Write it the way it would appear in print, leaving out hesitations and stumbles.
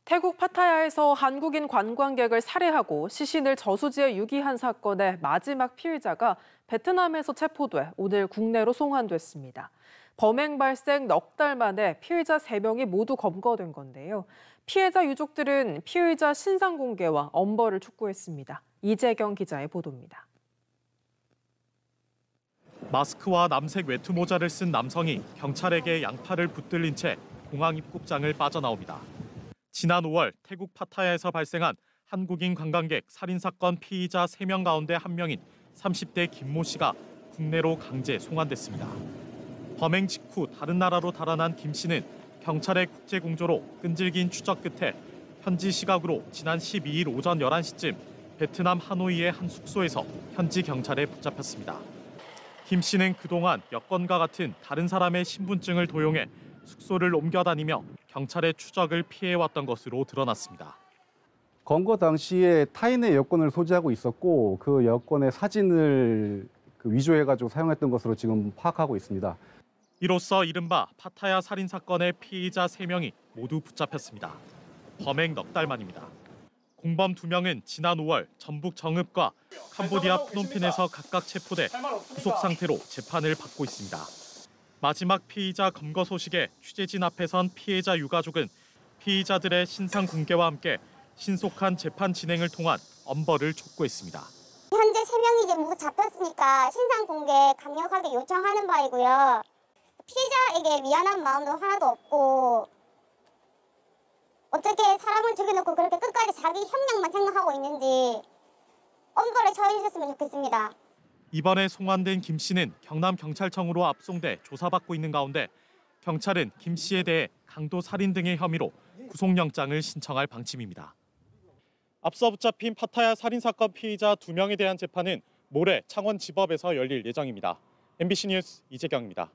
태국 파타야에서 한국인 관광객을 살해하고 시신을 저수지에 유기한 사건의 마지막 피의자가 베트남에서 체포돼 오늘 국내로 송환됐습니다. 범행 발생 넉 달 만에 피의자 3명이 모두 검거된 건데요. 피해자 유족들은 피의자 신상 공개와 엄벌을 촉구했습니다. 이재경 기자의 보도입니다. 마스크와 남색 외투 모자를 쓴 남성이 경찰에게 양팔을 붙들린 채 공항 입국장을 빠져나옵니다. 지난 5월 태국 파타야에서 발생한 한국인 관광객 살인사건 피의자 3명 가운데 1명인 30대 김모 씨가 국내로 강제 송환됐습니다. 범행 직후 다른 나라로 달아난 김 씨는 경찰의 국제공조로 끈질긴 추적 끝에 현지 시각으로 지난 12일 오전 11시쯤 베트남 하노이의 한 숙소에서 현지 경찰에 붙잡혔습니다. 김 씨는 그동안 여권과 같은 다른 사람의 신분증을 도용해 숙소를 옮겨다니며 경찰의 추적을 피해왔던 것으로 드러났습니다. 검거 당시에 타인의 여권을 소지하고 있었고 그 여권의 사진을 위조해가지고 사용했던 것으로 지금 파악하고 있습니다. 이로써 이른바 파타야 살인 사건의 피의자 3명이 모두 붙잡혔습니다. 범행 넉 달 만입니다. 공범 2명은 지난 5월 전북 정읍과 캄보디아 프놈펜에서 각각 체포돼 구속 상태로 재판을 받고 있습니다. 마지막 피의자 검거 소식에 취재진 앞에 선 피해자 유가족은 피의자들의 신상 공개와 함께 신속한 재판 진행을 통한 엄벌을 촉구했습니다. 현재 3명이 이제 모두 잡혔으니까 신상 공개 강력하게 요청하는 바이고요. 피해자에게 미안한 마음도 하나도 없고 어떻게 사람을 죽여놓고 그렇게 끝까지 자기 형량만 생각하고 있는지 엄벌에 처해주셨으면 좋겠습니다. 이번에 송환된 김 씨는 경남경찰청으로 압송돼 조사받고 있는 가운데 경찰은 김 씨에 대해 강도 살인 등의 혐의로 구속영장을 신청할 방침입니다. 앞서 붙잡힌 파타야 살인사건 피의자 2명에 대한 재판은 모레 창원지법에서 열릴 예정입니다. MBC 뉴스 이재경입니다.